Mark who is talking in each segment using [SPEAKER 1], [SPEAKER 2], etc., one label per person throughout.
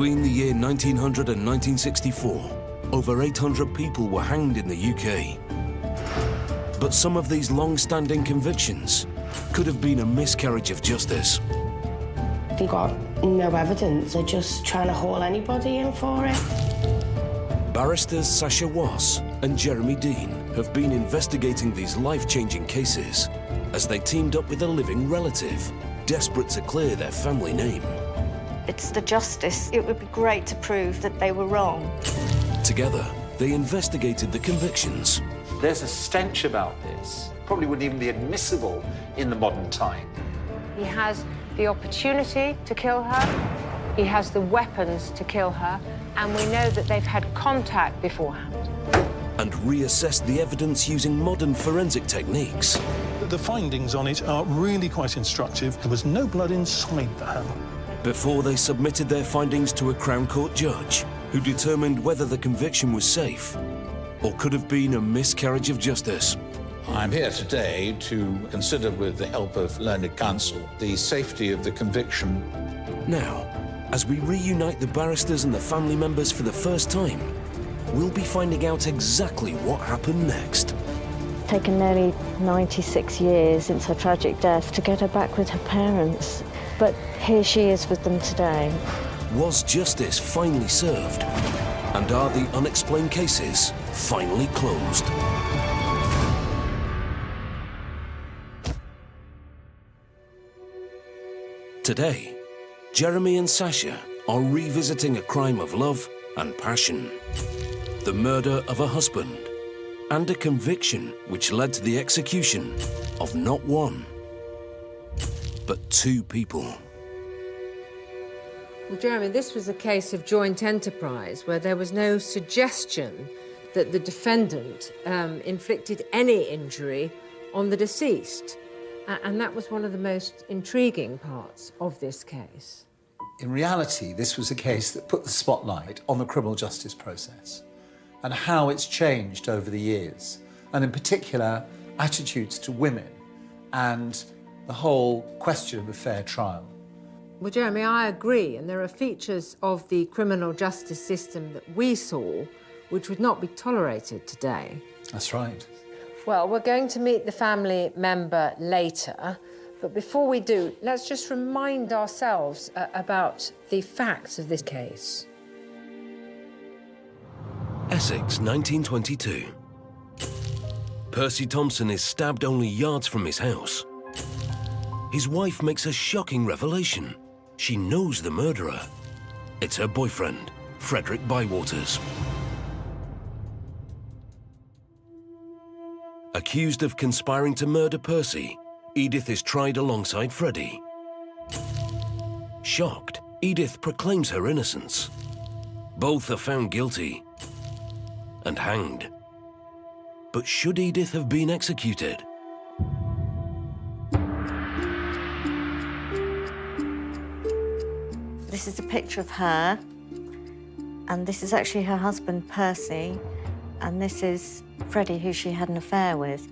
[SPEAKER 1] Between the year 1900 and 1964, over 800 people were hanged in the UK. But some of these long-standing convictions could have been a miscarriage of justice.
[SPEAKER 2] They got no evidence. They're just trying to haul anybody in for it.
[SPEAKER 1] Barristers Sasha Wass and Jeremy Dean have been investigating these life-changing cases as they teamed up with a living relative, desperate to clear their family name.
[SPEAKER 3] It's the justice. It would be great to prove that they were wrong.
[SPEAKER 1] Together, they investigated the convictions.
[SPEAKER 4] There's a stench about this. Probably wouldn't even be admissible in the modern time.
[SPEAKER 5] He has the opportunity to kill her. He has the weapons to kill her. And we know that they've had contact beforehand.
[SPEAKER 1] And reassessed the evidence using modern forensic techniques.
[SPEAKER 6] The findings on it are really quite instructive. There was no blood inside the hammer.
[SPEAKER 1] Before they submitted their findings to a Crown Court judge, who determined whether the conviction was safe or could have been a miscarriage of justice.
[SPEAKER 7] I'm here today to consider, with the help of learned counsel, the safety of the conviction.
[SPEAKER 1] Now, as we reunite the barristers and the family members for the first time, we'll be finding out exactly what happened next.
[SPEAKER 3] It's taken nearly 96 years since her tragic death to get her back with her parents. But here she is with them today.
[SPEAKER 1] Was justice finally served? And are the unexplained cases finally closed? Today, Jeremy and Sasha are revisiting a crime of love and passion. The murder of a husband and a conviction which led to the execution of not one, but two people.
[SPEAKER 8] Well, Jeremy, this was a case of joint enterprise where there was no suggestion that the defendant inflicted any injury on the deceased. And that was one of the most intriguing parts of this case.
[SPEAKER 9] In reality, this was a case that put the spotlight on the criminal justice process and how it's changed over the years, and in particular, attitudes to women and the whole question of a fair trial.
[SPEAKER 8] Well, Jeremy, I agree, and there are features of the criminal justice system that we saw which would not be tolerated today.
[SPEAKER 9] That's right.
[SPEAKER 8] Well, we're going to meet the family member later, but before we do, let's just remind ourselves about the facts of this case.
[SPEAKER 1] Essex, 1922. Percy Thompson is stabbed only yards from his house. His wife makes a shocking revelation. She knows the murderer. It's her boyfriend, Frederick Bywaters. Accused of conspiring to murder Percy, Edith is tried alongside Freddie. Shocked, Edith proclaims her innocence. Both are found guilty and hanged. But should Edith have been executed?
[SPEAKER 3] This is a picture of her, and this is actually her husband, Percy, and this is Freddie, who she had an affair with.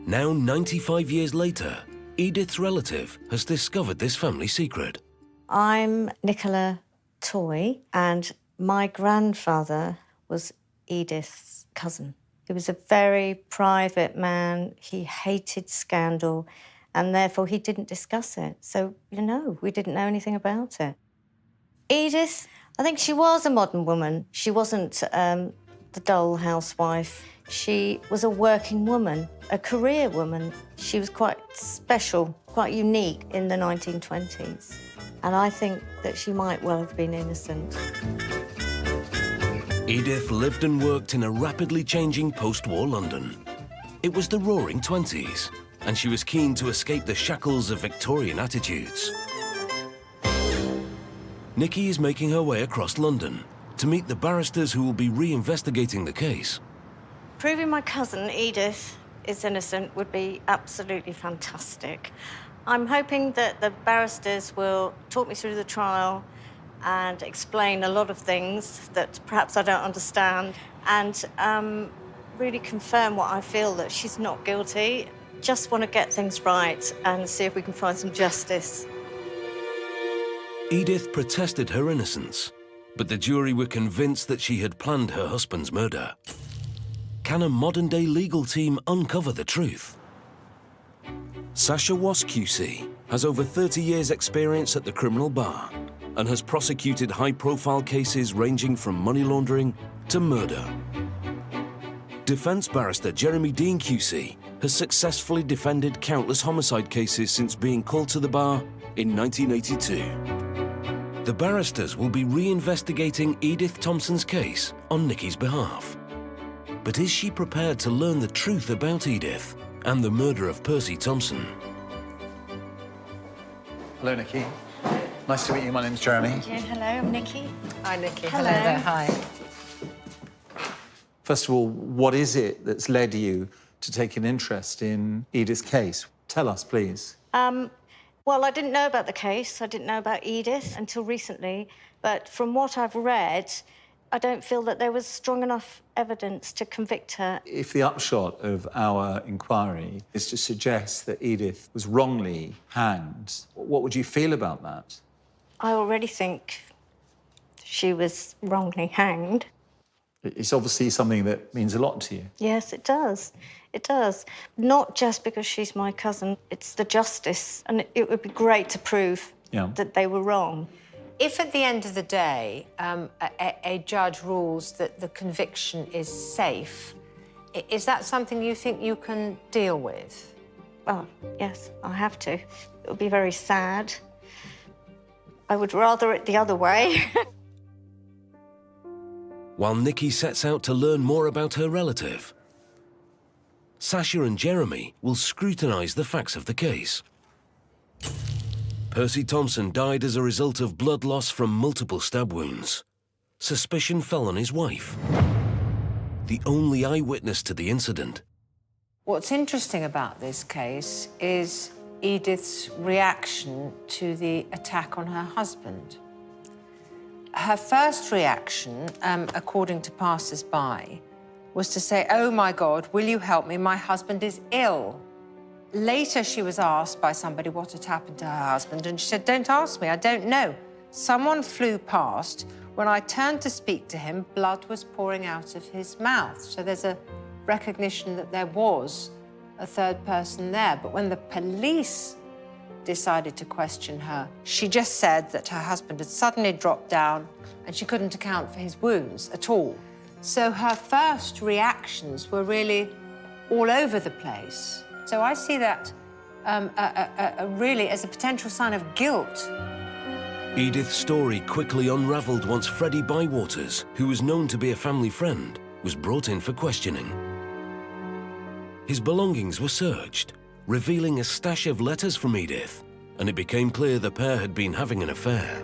[SPEAKER 1] Now, 95 years later, Edith's relative has discovered this family secret.
[SPEAKER 3] I'm Nicola Toy, and my grandfather was Edith's cousin. He was a very private man. He hated scandal, and therefore he didn't discuss it. So, we didn't know anything about it. Edith, I think she was a modern woman. She wasn't the dull housewife. She was a working woman, a career woman. She was quite special, quite unique in the 1920s. And I think that she might well have been innocent.
[SPEAKER 1] Edith lived and worked in a rapidly changing post-war London. It was the Roaring '20s, and she was keen to escape the shackles of Victorian attitudes. Nikki is making her way across London to meet the barristers who will be re-investigating the case.
[SPEAKER 3] Proving my cousin, Edith, is innocent would be absolutely fantastic. I'm hoping that the barristers will talk me through the trial and explain a lot of things that perhaps I don't understand, and really confirm what I feel, that she's not guilty. Just want to get things right and see if we can find some justice.
[SPEAKER 1] Edith protested her innocence, but the jury were convinced that she had planned her husband's murder. Can a modern-day legal team uncover the truth? Sasha Was QC has over 30 years' experience at the criminal bar and has prosecuted high-profile cases ranging from money laundering to murder. Defence barrister Jeremy Dean QC has successfully defended countless homicide cases since being called to the bar in 1982. The barristers will be reinvestigating Edith Thompson's case on Nikki's behalf. But is she prepared to learn the truth about Edith and the murder of Percy Thompson?
[SPEAKER 9] Hello, Nikki. Nice to meet you. My name's Jeremy.
[SPEAKER 3] Hello, I'm Nikki.
[SPEAKER 8] Hi, Nikki.
[SPEAKER 3] Hello there,
[SPEAKER 8] Hi.
[SPEAKER 9] First of all, what is it that's led you to take an interest in Edith's case? Tell us, please.
[SPEAKER 3] Well, I didn't know about the case. I didn't know about Edith until recently. But from what I've read, I don't feel that there was strong enough evidence to convict her.
[SPEAKER 9] If the upshot of our inquiry is to suggest that Edith was wrongly hanged, what would you feel about that?
[SPEAKER 3] I already think she was wrongly hanged.
[SPEAKER 9] It's obviously something that means a lot to you.
[SPEAKER 3] Yes, it does. It does. Not just because she's my cousin. It's the justice. And it would be great to prove that they were wrong.
[SPEAKER 5] If at the end of the day, a judge rules that the conviction is safe, is that something you think you can deal with?
[SPEAKER 3] Well, yes, I have to. It would be very sad. I would rather it the other way.
[SPEAKER 1] While Nikki sets out to learn more about her relative, Sasha and Jeremy will scrutinise the facts of the case. Percy Thompson died as a result of blood loss from multiple stab wounds. Suspicion fell on his wife, the only eyewitness to the incident.
[SPEAKER 5] What's interesting about this case is Edith's reaction to the attack on her husband. Her first reaction, according to passers-by, was to say, "Oh my God, will you help me? My husband is ill." Later, she was asked by somebody what had happened to her husband, and she said, "Don't ask me, I don't know. Someone flew past. When I turned to speak to him, blood was pouring out of his mouth." So there's a recognition that there was a third person there. But when the police decided to question her, she just said that her husband had suddenly dropped down and she couldn't account for his wounds at all. So her first reactions were really all over the place. So I see that really as a potential sign of guilt.
[SPEAKER 1] Edith's story quickly unravelled once Freddie Bywaters, who was known to be a family friend, was brought in for questioning. His belongings were searched, revealing a stash of letters from Edith, and it became clear the pair had been having an affair.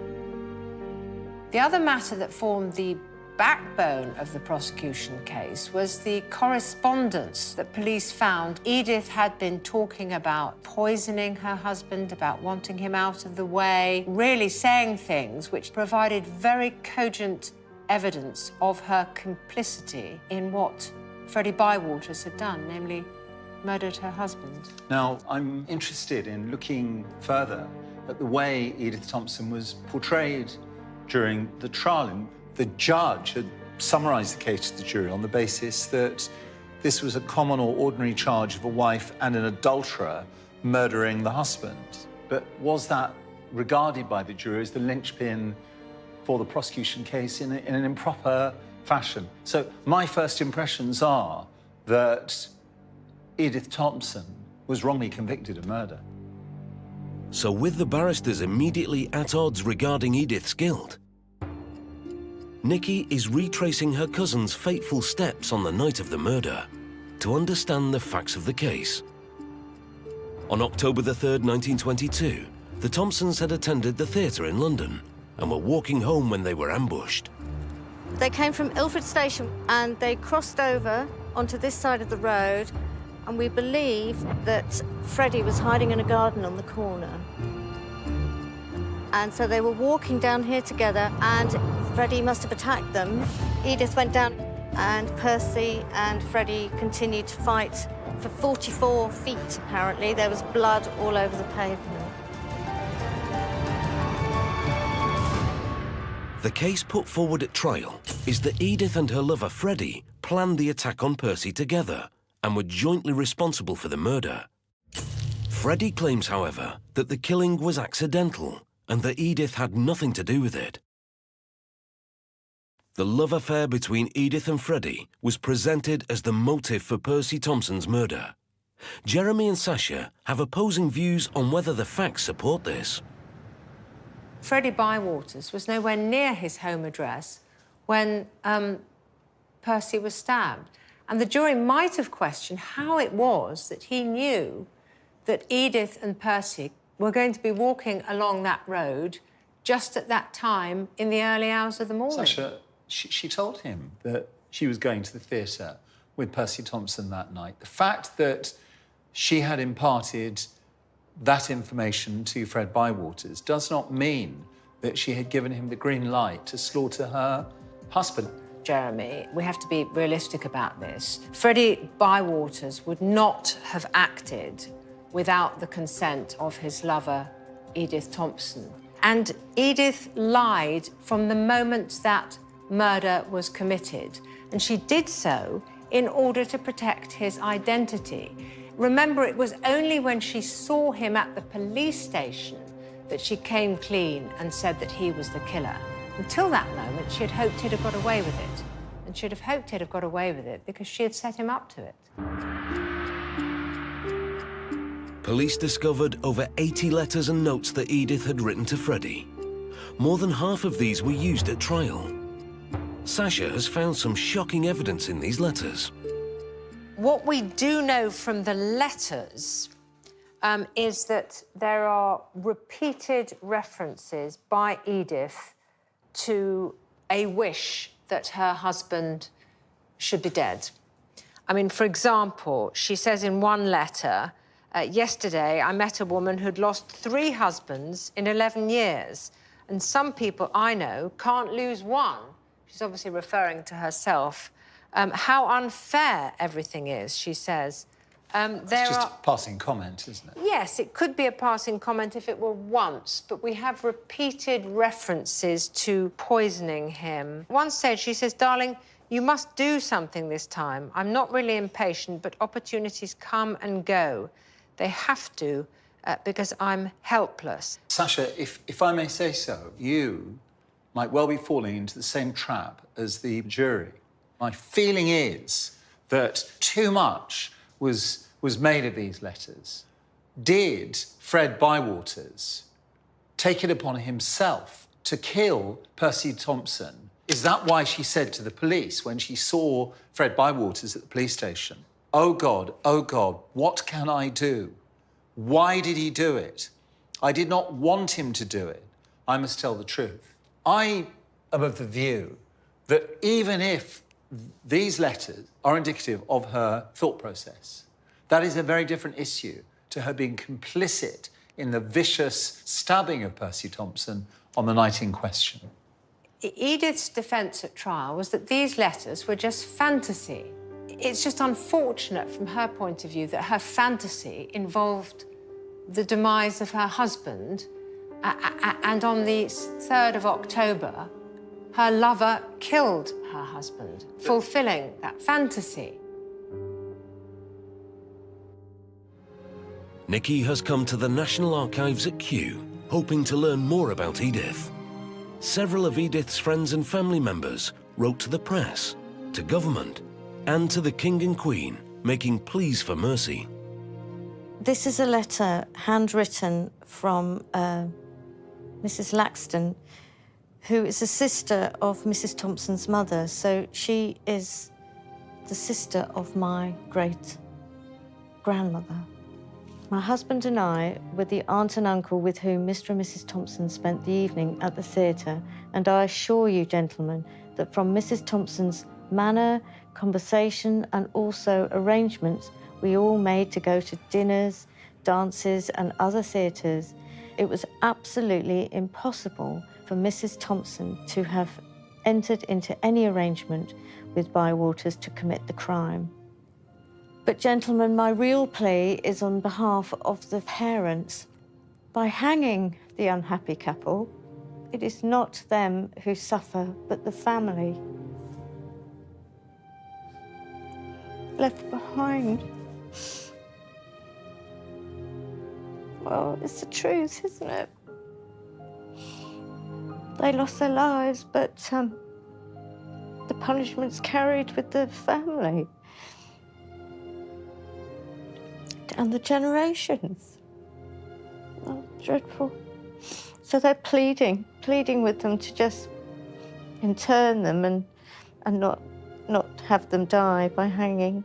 [SPEAKER 5] The other matter that formed the backbone of the prosecution case was the correspondence that police found. Edith had been talking about poisoning her husband, about wanting him out of the way, really saying things which provided very cogent evidence of her complicity in what Freddie Bywaters had done, namely murdered her husband.
[SPEAKER 9] Now, I'm interested in looking further at the way Edith Thompson was portrayed during the trial. And the judge had summarised the case to the jury on the basis that this was a common or ordinary charge of a wife and an adulterer murdering the husband. But was that regarded by the jury as the linchpin for the prosecution case in an improper fashion? So my first impressions are that Edith Thompson was wrongly convicted of murder.
[SPEAKER 1] So with the barristers immediately at odds regarding Edith's guilt, Nikki is retracing her cousin's fateful steps on the night of the murder to understand the facts of the case. On October the 3rd, 1922, the Thompsons had attended the theatre in London and were walking home when they were ambushed.
[SPEAKER 3] They came from Ilford Station and they crossed over onto this side of the road, and we believe that Freddie was hiding in a garden on the corner. And so they were walking down here together, and Freddie must have attacked them. Edith went down, and Percy and Freddie continued to fight for 44 feet, apparently. There was blood all over the pavement.
[SPEAKER 1] The case put forward at trial is that Edith and her lover Freddie planned the attack on Percy together and were jointly responsible for the murder. Freddie claims, however, that the killing was accidental and that Edith had nothing to do with it. The love affair between Edith and Freddie was presented as the motive for Percy Thompson's murder. Jeremy and Sasha have opposing views on whether the facts support this.
[SPEAKER 5] Freddie Bywaters was nowhere near his home address when Percy was stabbed. And the jury might have questioned how it was that he knew that Edith and Percy were going to be walking along that road just at that time in the early hours of the morning.
[SPEAKER 9] Sasha, she told him that she was going to the theatre with Percy Thompson that night. The fact that she had imparted that information to Fred Bywaters does not mean that she had given him the green light to slaughter her husband.
[SPEAKER 5] Jeremy, we have to be realistic about this. Freddie Bywaters would not have acted without the consent of his lover, Edith Thompson. And Edith lied from the moment that murder was committed, and she did so in order to protect his identity. Remember, it was only when she saw him at the police station that she came clean and said that he was the killer. Until that moment, she had hoped he'd have got away with it. And she'd have hoped he'd have got away with it because she had set him up to it.
[SPEAKER 1] Police discovered over 80 letters and notes that Edith had written to Freddie. More than half of these were used at trial. Sasha has found some shocking evidence in these letters.
[SPEAKER 5] What we do know from the letters is that there are repeated references by Edith to a wish that her husband should be dead. I mean, for example, she says in one letter, yesterday I met a woman who'd lost 3 husbands in 11 years, and some people I know can't lose one. She's obviously referring to herself. How unfair everything is, she says.
[SPEAKER 9] It's just a passing comment, isn't it?
[SPEAKER 5] Yes, it could be a passing comment if it were once, but we have repeated references to poisoning him. At one stage, she says, darling, you must do something this time. I'm not really impatient, but opportunities come and go. They have to, because I'm helpless.
[SPEAKER 9] Sasha, if I may say so, you might well be falling into the same trap as the jury. My feeling is that too much was made of these letters. Did Fred Bywaters take it upon himself to kill Percy Thompson? Is that why she said to the police when she saw Fred Bywaters at the police station, oh God, what can I do? Why did he do it? I did not want him to do it. I must tell the truth. I am of the view that even if these letters are indicative of her thought process, that is a very different issue to her being complicit in the vicious stabbing of Percy Thompson on the night in question.
[SPEAKER 5] Edith's defence at trial was that these letters were just fantasy. It's just unfortunate from her point of view that her fantasy involved the demise of her husband, and on the 3rd of October, her lover killed her husband, fulfilling that fantasy.
[SPEAKER 1] Nikki has come to the National Archives at Kew, hoping to learn more about Edith. Several of Edith's friends and family members wrote to the press, to government, and to the King and Queen, making pleas for mercy.
[SPEAKER 3] This is a letter handwritten from Mrs. Laxton, who is a sister of Mrs. Thompson's mother. So she is the sister of my great-grandmother. My husband and I were the aunt and uncle with whom Mr. and Mrs. Thompson spent the evening at the theatre, and I assure you, gentlemen, that from Mrs. Thompson's manner, conversation, and also arrangements we all made to go to dinners, dances, and other theatres, it was absolutely impossible for Mrs. Thompson to have entered into any arrangement with Bywaters to commit the crime. But, gentlemen, my real plea is on behalf of the parents. By hanging the unhappy couple, It is not them who suffer, but the family. Left behind. Well, it's the truth, isn't it? They lost their lives, but the punishment's carried with the family. Down the generations. Oh, dreadful. So they're pleading with them to just intern them and not have them die by hanging,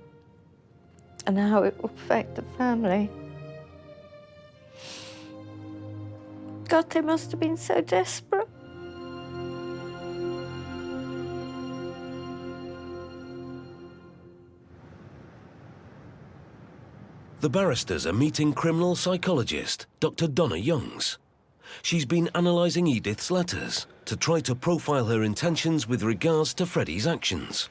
[SPEAKER 3] and how it will affect the family. God, they must have been so desperate.
[SPEAKER 1] The barristers are meeting criminal psychologist Dr. Donna Youngs. She's been analysing Edith's letters to try to profile her intentions with regards to Freddie's actions.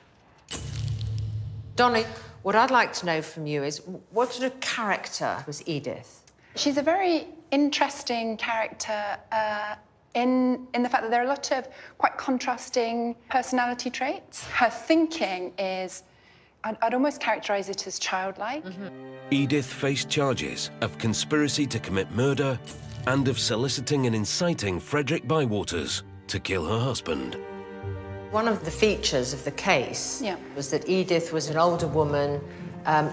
[SPEAKER 5] Donnie, what I'd like to know from you is what sort of character was Edith?
[SPEAKER 10] She's a very interesting character in the fact that there are a lot of quite contrasting personality traits. Her thinking is, I'd almost characterise it as childlike.
[SPEAKER 1] Edith faced charges of conspiracy to commit murder and of soliciting and inciting Frederick Bywaters to kill her husband.
[SPEAKER 5] One of the features of the case was that Edith was an older woman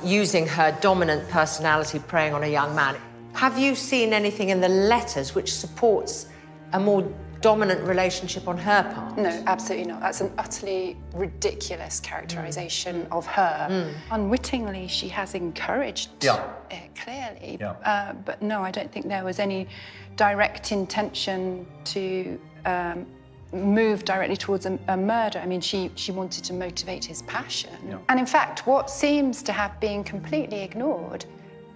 [SPEAKER 5] using her dominant personality preying on a young man. Have you seen anything in the letters which supports a more dominant relationship on her part?
[SPEAKER 10] No, absolutely not. That's an utterly ridiculous characterisation of her. Unwittingly, she has encouraged it, clearly. But no, I don't think there was any direct intention to move directly towards a murder. I mean, she wanted to motivate his passion. And in fact, what seems to have been completely ignored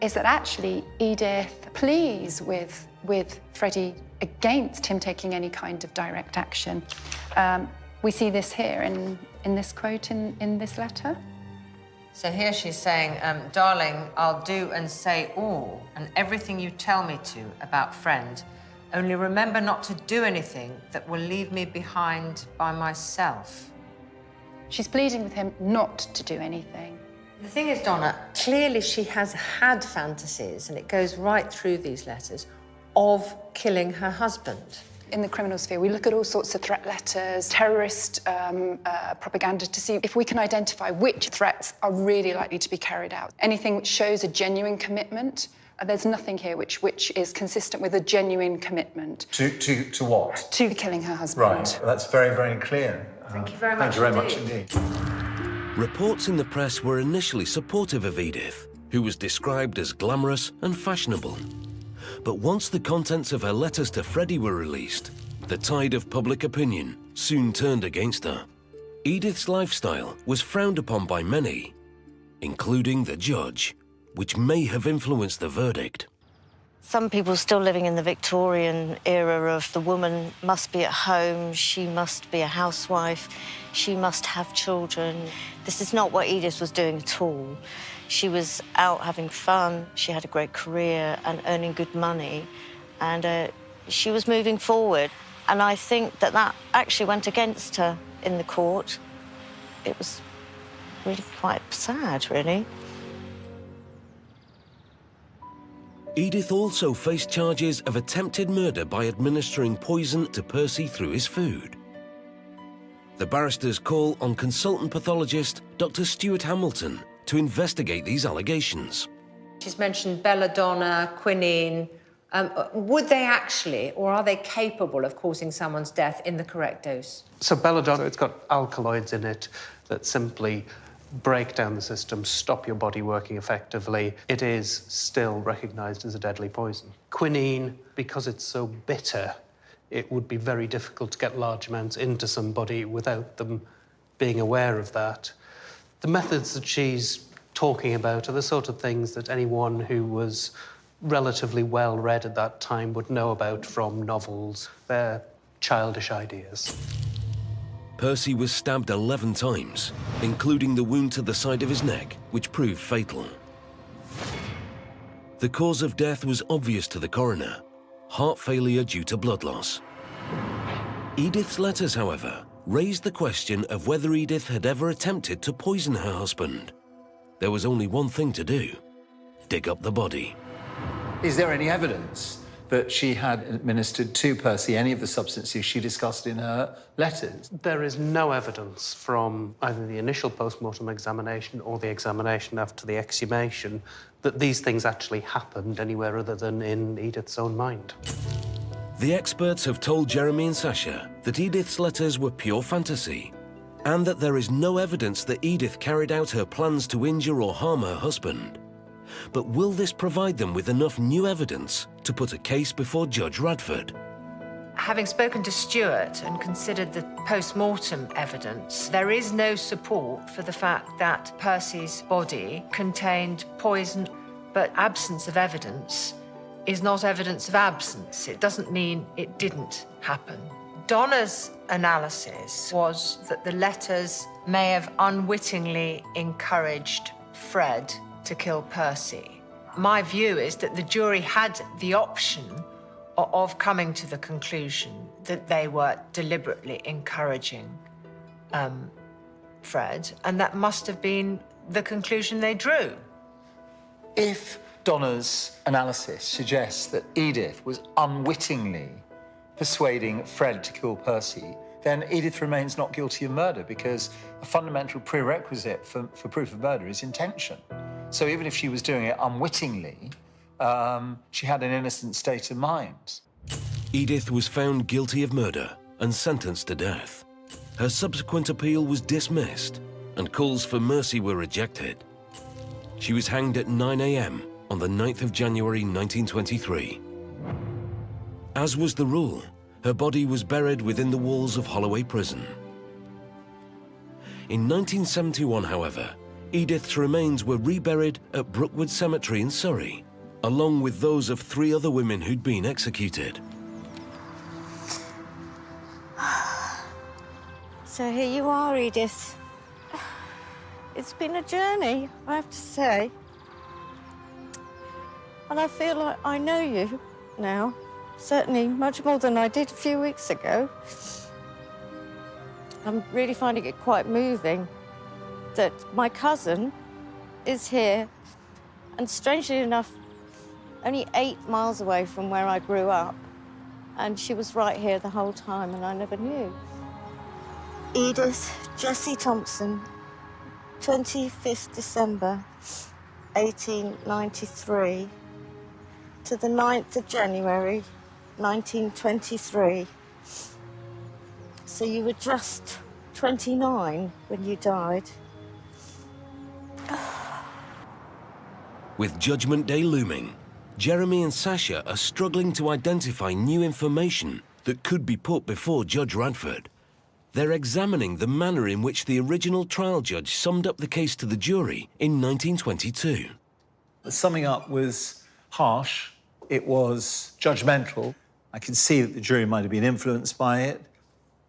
[SPEAKER 10] is that actually Edith pleads with Freddie against him taking any kind of direct action. We see this here in this quote in this letter.
[SPEAKER 5] So here she's saying, darling, I'll do and say all and everything you tell me to about friend. Only remember not to do anything that will leave me behind by myself.
[SPEAKER 10] She's pleading with him not to do anything.
[SPEAKER 5] The thing is, Donna, clearly she has had fantasies, and it goes right through these letters, of killing her husband.
[SPEAKER 10] In the criminal sphere, we look at all sorts of threat letters, terrorist propaganda to see if we can identify which threats are really likely to be carried out. Anything which shows a genuine commitment. There's nothing here which is consistent with a genuine commitment.
[SPEAKER 9] To what?
[SPEAKER 10] To killing her husband.
[SPEAKER 9] Right, well, that's very, very clear.
[SPEAKER 5] Thank you very much.
[SPEAKER 9] Thank you very much indeed.
[SPEAKER 1] Reports in the press were initially supportive of Edith, who was described as glamorous and fashionable. But once the contents of her letters to Freddie were released, the tide of public opinion soon turned against her. Edith's lifestyle was frowned upon by many, including the judge, which may have influenced the verdict.
[SPEAKER 3] Some people still living in the Victorian era of the woman must be at home, she must be a housewife, she must have children. This is not what Edith was doing at all. She was out having fun, she had a great career and earning good money, and she was moving forward. And I think that actually went against her in the court. It was really quite sad, really.
[SPEAKER 1] Edith also faced charges of attempted murder by administering poison to Percy through his food. The barristers call on consultant pathologist Dr. Stuart Hamilton to investigate these allegations.
[SPEAKER 5] She's mentioned belladonna, quinine. Would they actually, or are they capable of causing someone's death in the correct dose?
[SPEAKER 11] So belladonna, it's got alkaloids in it that simply break down the system, stop your body working effectively. It is still recognised as a deadly poison. Quinine, because it's so bitter, it would be very difficult to get large amounts into somebody without them being aware of that. The methods that she's talking about are the sort of things that anyone who was relatively well read at that time would know about from novels. They're childish ideas.
[SPEAKER 1] Percy was stabbed 11 times, including the wound to the side of his neck, which proved fatal. The cause of death was obvious to the coroner: heart failure due to blood loss. Edith's letters, however, raised the question of whether Edith had ever attempted to poison her husband. There was only one thing to do: dig up the body.
[SPEAKER 9] Is there any evidence that she had administered to Percy any of the substances she discussed in her letters?
[SPEAKER 11] There is no evidence from either the initial post-mortem examination or the examination after the exhumation that these things actually happened anywhere other than in Edith's own mind.
[SPEAKER 1] The experts have told Jeremy and Sasha that Edith's letters were pure fantasy, and that there is no evidence that Edith carried out her plans to injure or harm her husband. But will this provide them with enough new evidence to put a case before Judge Radford?
[SPEAKER 5] Having spoken to Stuart and considered the post-mortem evidence, there is no support for the fact that Percy's body contained poison, but absence of evidence is not evidence of absence. It doesn't mean it didn't happen. Donna's analysis was that the letters may have unwittingly encouraged Fred to kill Percy. My view is that the jury had the option of coming to the conclusion that they were deliberately encouraging Fred, and that must have been the conclusion they drew.
[SPEAKER 9] If Donna's analysis suggests that Edith was unwittingly persuading Fred to kill Percy, then Edith remains not guilty of murder, because a fundamental prerequisite for proof of murder is intention. So even if she was doing it unwittingly, she had an innocent state of mind.
[SPEAKER 1] Edith was found guilty of murder and sentenced to death. Her subsequent appeal was dismissed, and calls for mercy were rejected. She was hanged at 9 a.m. on the 9th of January 1923. As was the rule, her body was buried within the walls of Holloway Prison. In 1971, however, Edith's remains were reburied at Brookwood Cemetery in Surrey, along with those of 3 other women who'd been executed.
[SPEAKER 3] So here you are, Edith. It's been a journey, I have to say. And I feel like I know you now. Certainly much more than I did a few weeks ago. I'm really finding it quite moving that my cousin is here, and strangely enough, only 8 miles away from where I grew up. And she was right here the whole time, and I never knew. Edith Jessie Thompson, 25th December, 1893, to the 9th of January, 1923. So you were just 29 when you died.
[SPEAKER 1] With Judgment Day looming, Jeremy and Sasha are struggling to identify new information that could be put before Judge Radford. They're examining the manner in which the original trial judge summed up the case to the jury in 1922.
[SPEAKER 9] The summing up was harsh. It was judgmental. I can see that the jury might have been influenced by it.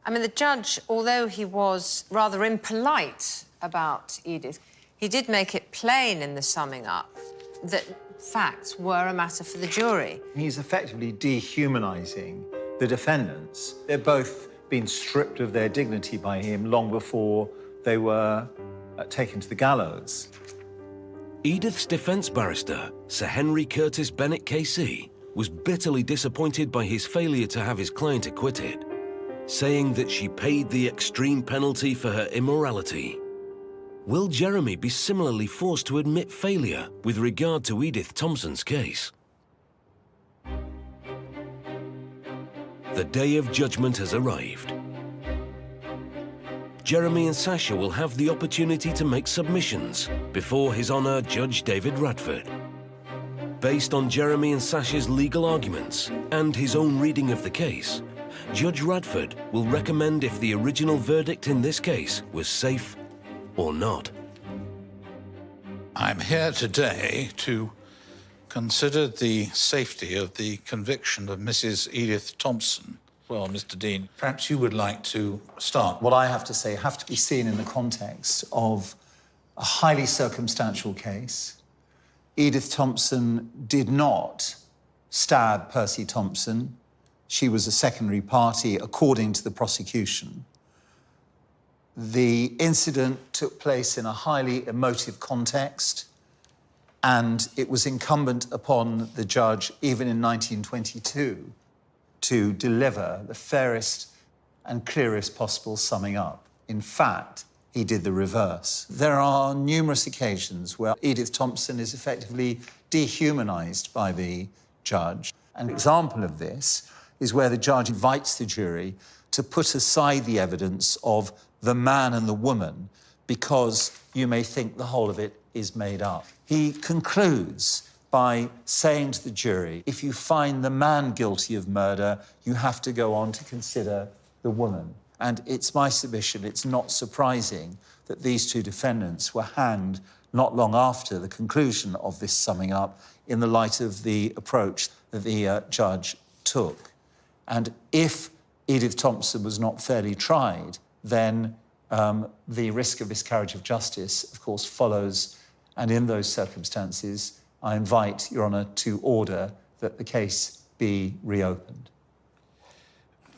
[SPEAKER 5] I mean, the judge, although he was rather impolite about Edith, he did make it plain in the summing up that facts were a matter for the jury.
[SPEAKER 9] He's effectively dehumanising the defendants. They're both been stripped of their dignity by him long before they were taken to the gallows.
[SPEAKER 1] Edith's defence barrister, Sir Henry Curtis Bennett KC, was bitterly disappointed by his failure to have his client acquitted, saying that she paid the extreme penalty for her immorality. Will Jeremy be similarly forced to admit failure with regard to Edith Thompson's case? The day of judgment has arrived. Jeremy and Sasha will have the opportunity to make submissions before His Honour Judge David Radford. Based on Jeremy and Sasha's legal arguments and his own reading of the case, Judge Radford will recommend if the original verdict in this case was safe or not.
[SPEAKER 7] I'm here today to consider the safety of the conviction of Mrs. Edith Thompson. Well, Mr. Dean, perhaps you would like to start.
[SPEAKER 9] What I have to say have to be seen in the context of a highly circumstantial case. Edith Thompson did not stab Percy Thompson. She was a secondary party, according to the prosecution. The incident took place in a highly emotive context, and it was incumbent upon the judge, even in 1922, to deliver the fairest and clearest possible summing up. In fact, he did the reverse. There are numerous occasions where Edith Thompson is effectively dehumanised by the judge. An example of this is where the judge invites the jury to put aside the evidence of the man and the woman because you may think the whole of it is made up. He concludes by saying to the jury, if you find the man guilty of murder, you have to go on to consider the woman. And it's my submission, it's not surprising that these two defendants were hanged not long after the conclusion of this summing up in the light of the approach that the judge took. And if Edith Thompson was not fairly tried, then the risk of miscarriage of justice, of course, follows. And in those circumstances, I invite Your Honour to order that the case be reopened.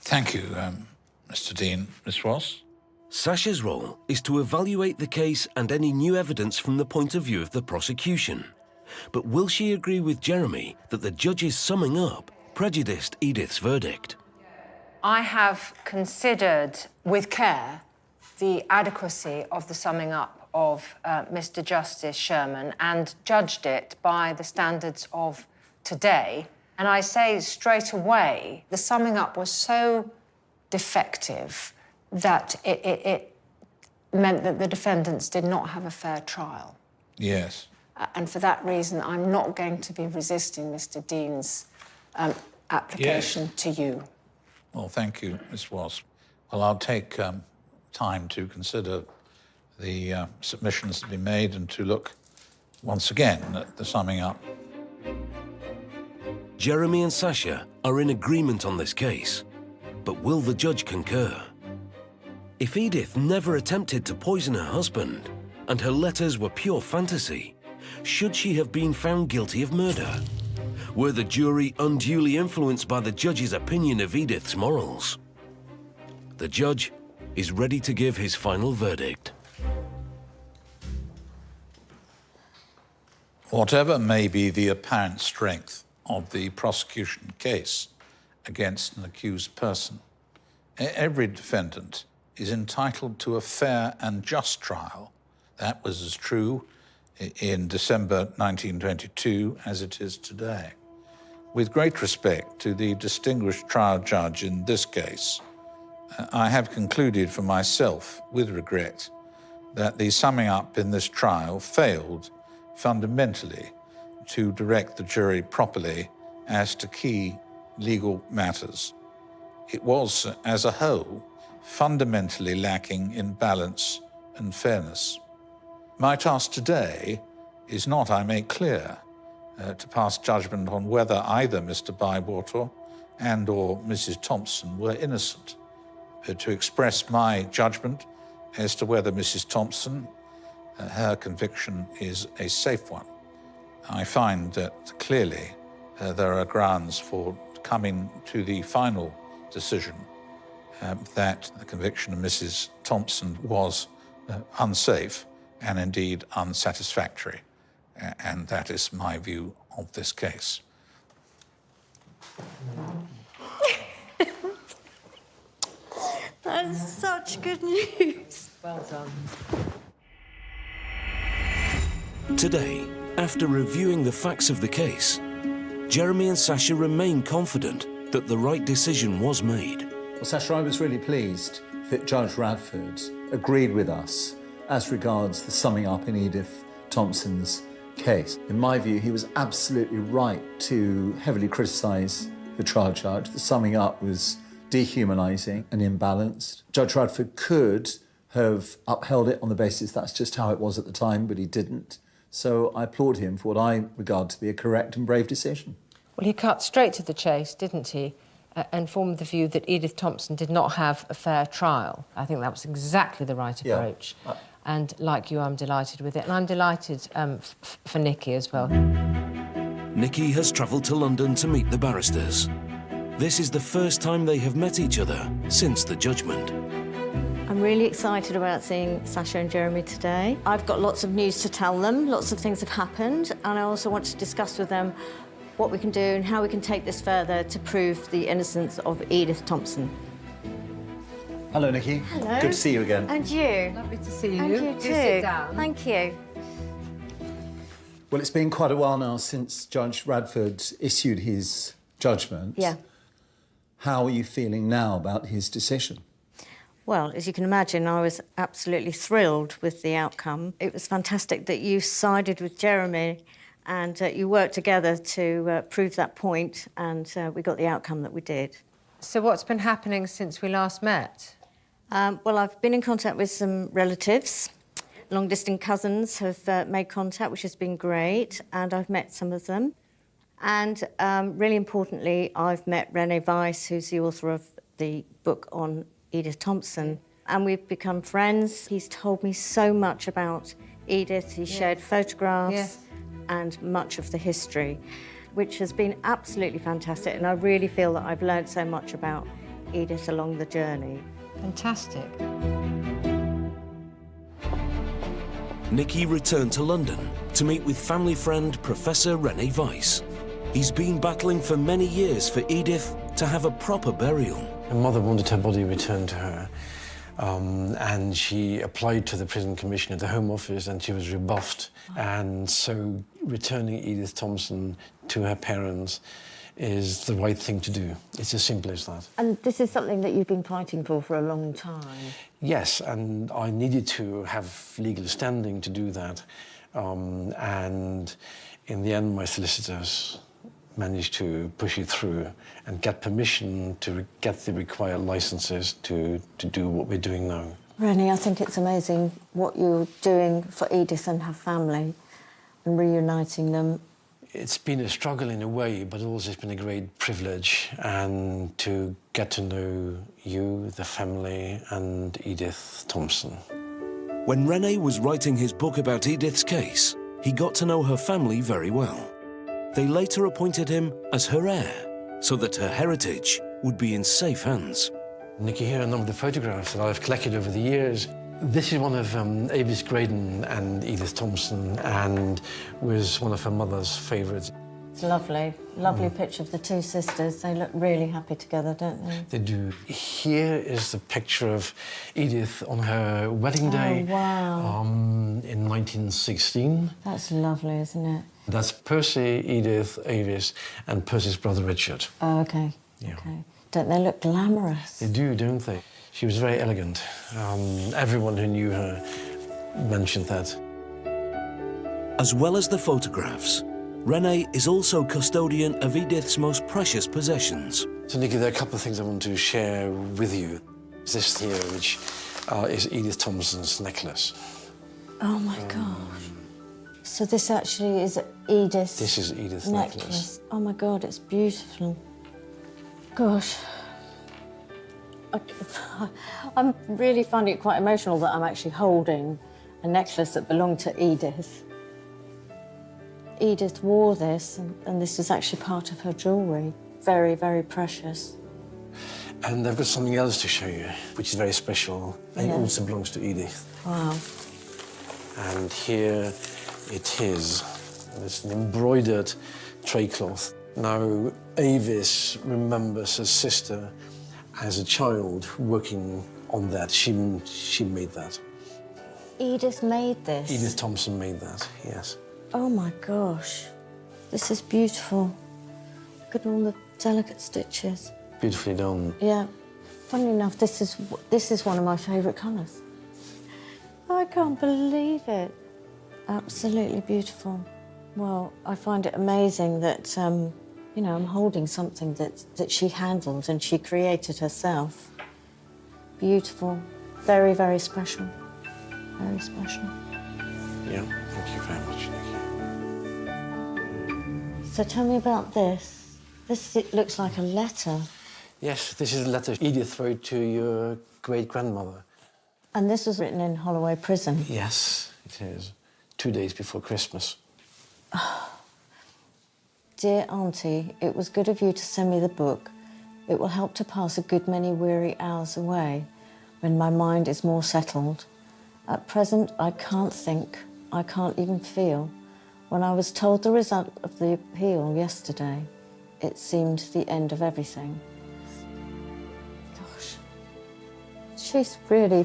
[SPEAKER 7] Thank you, Mr. Dean. Miss Ross?
[SPEAKER 1] Sasha's role is to evaluate the case and any new evidence from the point of view of the prosecution. But will she agree with Jeremy that the judge's summing up prejudiced Edith's verdict?
[SPEAKER 5] I have considered with care the adequacy of the summing up of Mr. Justice Sherman and judged it by the standards of today. And I say straight away, the summing up was so defective that it meant that the defendants did not have a fair trial.
[SPEAKER 7] Yes.
[SPEAKER 5] And for that reason, I'm not going to be resisting Mr. Dean's application to you.
[SPEAKER 7] Well, thank you, Miss Ross. Well, I'll take time to consider the submissions to be made and to look once again at the summing up.
[SPEAKER 1] Jeremy and Sasha are in agreement on this case, but will the judge concur? If Edith never attempted to poison her husband and her letters were pure fantasy, should she have been found guilty of murder? Were the jury unduly influenced by the judge's opinion of Edith's morals? The judge is ready to give his final verdict.
[SPEAKER 7] Whatever may be the apparent strength of the prosecution case against an accused person, every defendant is entitled to a fair and just trial. That was as true in December 1922 as it is today. With great respect to the distinguished trial judge in this case, I have concluded for myself, with regret, that the summing up in this trial failed fundamentally to direct the jury properly as to key legal matters. It was, as a whole, fundamentally lacking in balance and fairness. My task today is not, I make clear, to pass judgment on whether either Mr. Bywater and or Mrs. Thompson were innocent, but to express my judgment as to whether Mrs. Thompson, her conviction is a safe one. I find that clearly there are grounds for coming to the final decision that the conviction of Mrs. Thompson was unsafe and indeed unsatisfactory. And that is my view of this case.
[SPEAKER 3] That's such good news.
[SPEAKER 8] Well done.
[SPEAKER 1] Today, after reviewing the facts of the case, Jeremy and Sasha remain confident that the right decision was made.
[SPEAKER 9] Well, Sasha, I was really pleased that Judge Radford agreed with us as regards the summing up in Edith Thompson's case. In my view, he was absolutely right to heavily criticise the trial judge. The summing up was dehumanising and imbalanced. Judge Radford could have upheld it on the basis that's just how it was at the time, but he didn't. So I applaud him for what I regard to be a correct and brave decision.
[SPEAKER 8] Well, he cut straight to the chase, didn't he? And formed the view that Edith Thompson did not have a fair trial. I think that was exactly the right approach.
[SPEAKER 9] Yeah.
[SPEAKER 8] And like you, I'm delighted with it. And I'm delighted for Nikki as well.
[SPEAKER 1] Nikki has travelled to London to meet the barristers. This is the first time they have met each other since the judgment.
[SPEAKER 3] I'm really excited about seeing Sasha and Jeremy today. I've got lots of news to tell them, lots of things have happened, and I also want to discuss with them what we can do and how we can take this further to prove the innocence of Edith Thompson.
[SPEAKER 9] Hello, Nikki.
[SPEAKER 3] Hello.
[SPEAKER 9] Good to see you again.
[SPEAKER 3] And you.
[SPEAKER 8] Lovely to see you.
[SPEAKER 3] And you
[SPEAKER 8] Do
[SPEAKER 3] too.
[SPEAKER 8] sit down.
[SPEAKER 3] Thank you.
[SPEAKER 9] Well, it's been quite a while now since Judge Radford issued his judgment.
[SPEAKER 3] Yeah.
[SPEAKER 9] How are you feeling now about his decision?
[SPEAKER 3] Well, as you can imagine, I was absolutely thrilled with the outcome. It was fantastic that you sided with Jeremy and you worked together to prove that point, and we got the outcome that we did.
[SPEAKER 8] So what's been happening since we last met?
[SPEAKER 3] Well, I've been in contact with some relatives. Long-distance cousins have made contact, which has been great, and I've met some of them. And really importantly, I've met Renee Weiss, who's the author of the book on Edith Thompson, and we've become friends. He's told me so much about Edith. He shared photographs and much of the history, which has been absolutely fantastic, and I really feel that I've learned so much about Edith along the journey.
[SPEAKER 8] Fantastic.
[SPEAKER 1] Nikki returned to London to meet with family friend Professor Renee Weiss. He's been battling for many years for Edith to have a proper burial.
[SPEAKER 12] Her mother wanted her body returned to her, and she applied to the Prison Commission at the Home Office, and she was rebuffed. And so returning Edith Thompson to her parents is the right thing to do. It's as simple as that.
[SPEAKER 3] And this is something that you've been fighting for a long time.
[SPEAKER 12] Yes, and I needed to have legal standing to do that. And in the end, my solicitors managed to push it through and get permission to get the required licenses to do what we're doing now.
[SPEAKER 3] Rennie, I think it's amazing what you're doing for Edith and her family and reuniting them.
[SPEAKER 12] It's been a struggle in a way, but also it's been a great privilege, and to get to know you, the family, and Edith Thompson.
[SPEAKER 1] When Renee was writing his book about Edith's case, he got to know her family very well. They later appointed him as her heir, so that her heritage would be in safe hands.
[SPEAKER 12] Nikki, here are a number of the photographs that I've collected over the years. This is one of Avis Graydon and Edith Thompson, and was one of her mother's favourites.
[SPEAKER 3] It's lovely. Lovely picture of the two sisters. They look really happy together, don't they?
[SPEAKER 12] They do. Here is the picture of Edith on her wedding day.
[SPEAKER 3] Oh, wow.
[SPEAKER 12] In 1916.
[SPEAKER 3] That's lovely, isn't it?
[SPEAKER 12] That's Percy, Edith, Avis, and Percy's brother Richard.
[SPEAKER 3] Oh, OK.
[SPEAKER 12] Yeah.
[SPEAKER 3] OK. Don't they look glamorous?
[SPEAKER 12] They do, don't they? She was very elegant. Everyone who knew her mentioned that.
[SPEAKER 1] As well as the photographs, Renee is also custodian of Edith's most precious possessions.
[SPEAKER 12] So, Nikki, there are a couple of things I want to share with you. This here, which is Edith Thompson's necklace.
[SPEAKER 3] Oh, my gosh. So this actually is Edith's
[SPEAKER 12] This is Edith's necklace.
[SPEAKER 3] Oh, my God, it's beautiful. Gosh. I'm really finding it quite emotional that I'm actually holding a necklace that belonged to Edith. Edith wore this, and this was actually part of her jewellery. Very, very precious.
[SPEAKER 12] And I've got something else to show you, which is very special, and it also belongs to Edith.
[SPEAKER 3] Wow.
[SPEAKER 12] And here it is. It's an embroidered tray cloth. Now, Avis remembers her sister as a child working on that. She made that.
[SPEAKER 3] Edith made this?
[SPEAKER 12] Edith Thompson made that, yes.
[SPEAKER 3] Oh, my gosh. This is beautiful. Look at all the delicate stitches.
[SPEAKER 12] Beautifully done.
[SPEAKER 3] Yeah. Funnily enough, this is one of my favourite colours. I can't believe it. Absolutely beautiful. Well, I find it amazing that, you know, I'm holding something that she handled and she created herself. Beautiful. Very, very special. Very special.
[SPEAKER 12] Yeah, thank you very much, Nikki.
[SPEAKER 3] So tell me about this. It looks like a letter.
[SPEAKER 12] Yes, this is a letter Edith wrote to your great-grandmother.
[SPEAKER 3] And this was written in Holloway Prison?
[SPEAKER 12] Yes, it is. 2 days before Christmas.
[SPEAKER 3] Dear Auntie, it was good of you to send me the book. It will help to pass a good many weary hours away when my mind is more settled. At present, I can't think, I can't even feel. When I was told the result of the appeal yesterday, it seemed the end of everything. Gosh, she's really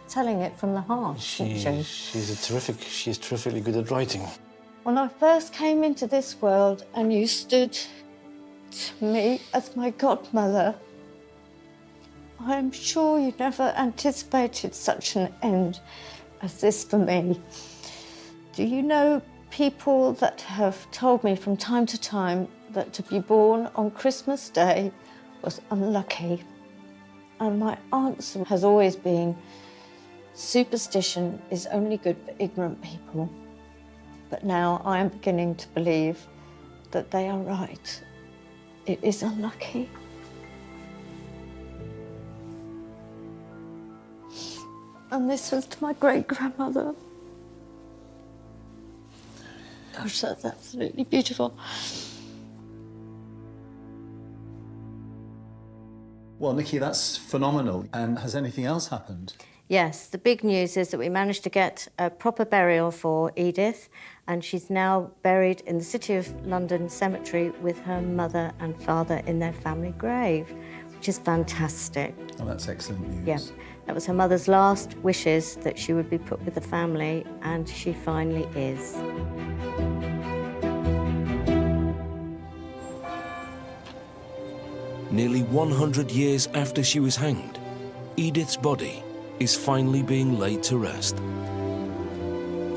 [SPEAKER 3] telling it from the heart, isn't she?
[SPEAKER 12] She's terrifically good at writing.
[SPEAKER 3] When I first came into this world and you stood to me as my godmother, I am sure you never anticipated such an end as this for me. Do you know people that have told me from time to time that to be born on Christmas Day was unlucky? And my answer has always been, superstition is only good for ignorant people. But now I am beginning to believe that they are right. It is unlucky. And this was to my great-grandmother. Gosh, that's absolutely beautiful.
[SPEAKER 9] Well, Nikki, that's phenomenal. And has anything else happened?
[SPEAKER 3] Yes, the big news is that we managed to get a proper burial for Edith, and she's now buried in the City of London cemetery with her mother and father in their family grave, which is fantastic.
[SPEAKER 9] Oh, that's excellent news.
[SPEAKER 3] Yeah, that was her mother's last wishes, that she would be put with the family, and she finally is.
[SPEAKER 1] Nearly 100 years after she was hanged, Edith's body is finally being laid to rest.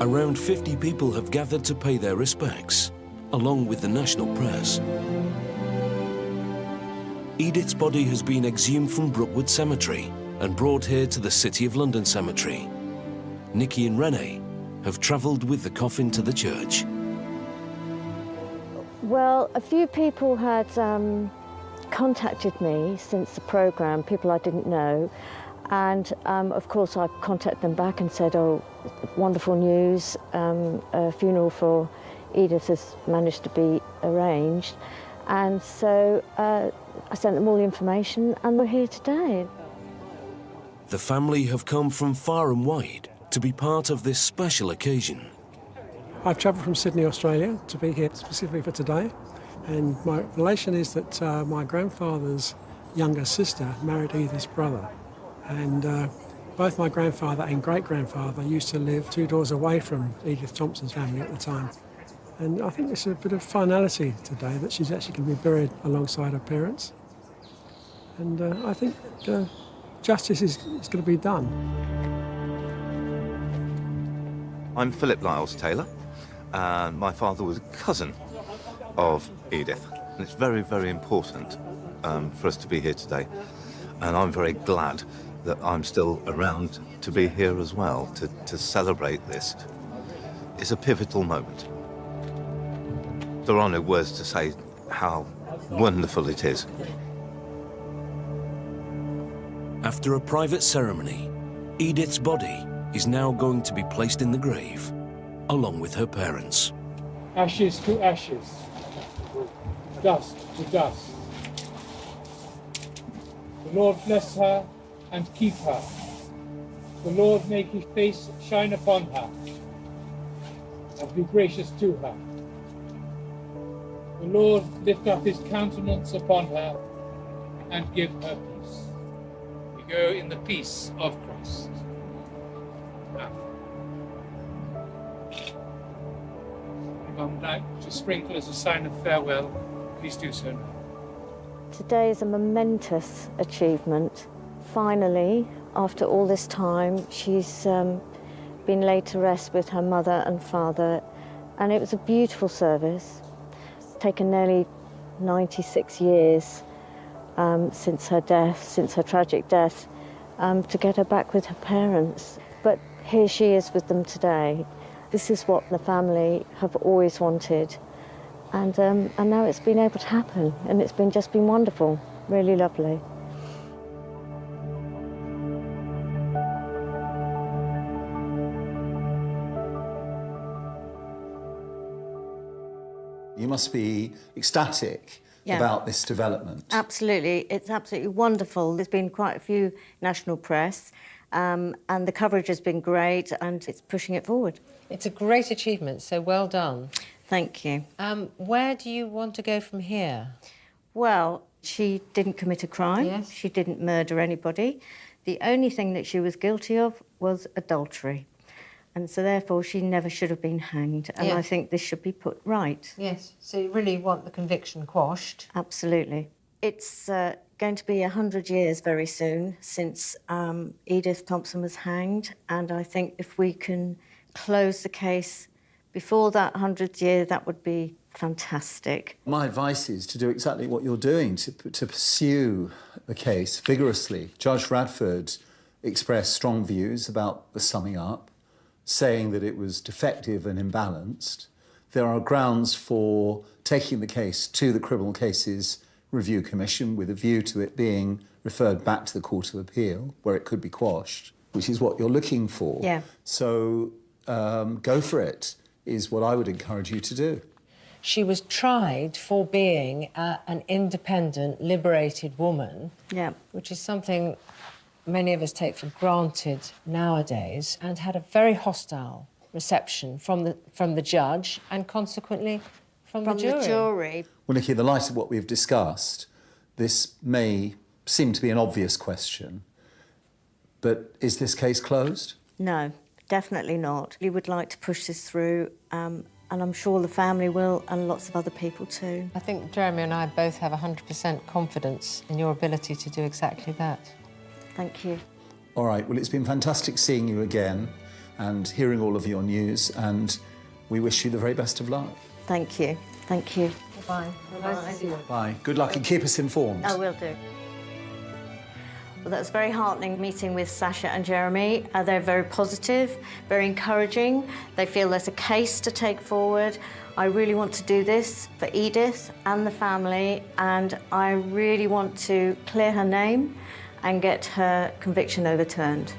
[SPEAKER 1] Around 50 people have gathered to pay their respects, along with the national press. Edith's body has been exhumed from Brookwood Cemetery and brought here to the City of London Cemetery. Nikki and Renee have travelled with the coffin to the church.
[SPEAKER 3] Well, a few people had contacted me since the programme, people I didn't know, and of course I've contacted them back and said, oh, wonderful news, a funeral for Edith has managed to be arranged, and so I sent them all the information and we're here today.
[SPEAKER 1] The family have come from far and wide to be part of this special occasion.
[SPEAKER 13] I've travelled from Sydney, Australia to be here specifically for today, and my relation is that my grandfather's younger sister married Edith's brother. And both my grandfather and great-grandfather used to live 2 doors away from Edith Thompson's family at the time. And I think there's a bit of finality today that she's actually going to be buried alongside her parents. And I think justice is going to be done.
[SPEAKER 14] I'm Philip Lyles Taylor, and my father was a cousin of Edith. And it's very, very important for us to be here today. And I'm very glad that I'm still around to be here as well, to celebrate this. It's a pivotal moment. There are no words to say how wonderful it is.
[SPEAKER 1] After a private ceremony, Edith's body is now going to be placed in the grave, along with her parents.
[SPEAKER 15] Ashes to ashes, dust to dust. The Lord bless her and keep her. The Lord make his face shine upon her and be gracious to her. The Lord lift up his countenance upon her and give her peace. We go in the peace of Christ. Now, if I'm like to sprinkle as a sign of farewell, please do so now.
[SPEAKER 3] Today is a momentous achievement. Finally, after all this time, she's been laid to rest with her mother and father, and it was a beautiful service. It's taken nearly 96 years since her death, since her tragic death, to get her back with her parents. But here she is with them today. This is what the family have always wanted. And now it's been able to happen, and it's just been wonderful, really lovely.
[SPEAKER 9] You must be ecstatic about this development.
[SPEAKER 3] Absolutely. It's absolutely wonderful. There's been quite a few national press, and the coverage has been great, and it's pushing it forward.
[SPEAKER 8] It's a great achievement, so well done.
[SPEAKER 3] Thank you.
[SPEAKER 8] Where do you want to go from here?
[SPEAKER 3] Well, she didn't commit a crime.
[SPEAKER 8] Yes.
[SPEAKER 3] She didn't murder anybody. The only thing that she was guilty of was adultery. And so therefore she never should have been hanged. And I
[SPEAKER 8] Yes.
[SPEAKER 3] think this should be put right.
[SPEAKER 8] Yes, so you really want the conviction quashed.
[SPEAKER 3] Absolutely. It's going to be 100 years very soon since Edith Thompson was hanged. And I think if we can close the case before that 100th year, that would be fantastic.
[SPEAKER 9] My advice is to do exactly what you're doing, to pursue the case vigorously. Judge Radford expressed strong views about the summing up, saying that it was defective and imbalanced. There are grounds for taking the case to the Criminal Cases Review Commission with a view to it being referred back to the Court of Appeal, where it could be quashed, which is what you're looking for.
[SPEAKER 3] Yeah.
[SPEAKER 9] So go for it, is what I would encourage you to do.
[SPEAKER 8] She was tried for being an independent, liberated woman, which is something many of us take for granted nowadays, and had a very hostile reception from the judge and consequently from the jury.
[SPEAKER 9] Well, Nikki, in the light of what we've discussed, this may seem to be an obvious question, but is this case closed?
[SPEAKER 3] No, definitely not. We would like to push this through, and I'm sure the family will, and lots of other people too.
[SPEAKER 8] I think Jeremy and I both have 100% confidence in your ability to do exactly that.
[SPEAKER 3] Thank you.
[SPEAKER 9] All right, well, it's been fantastic seeing you again and hearing all of your news, and we wish you the very best of luck.
[SPEAKER 3] Thank you. Thank you.
[SPEAKER 8] Bye. Nice to see you.
[SPEAKER 9] Bye. Good luck and keep us informed.
[SPEAKER 3] I will do. Well, that was very heartening meeting with Sasha and Jeremy. They're very positive, very encouraging. They feel there's a case to take forward. I really want to do this for Edith and the family, and I really want to clear her name and get her conviction overturned.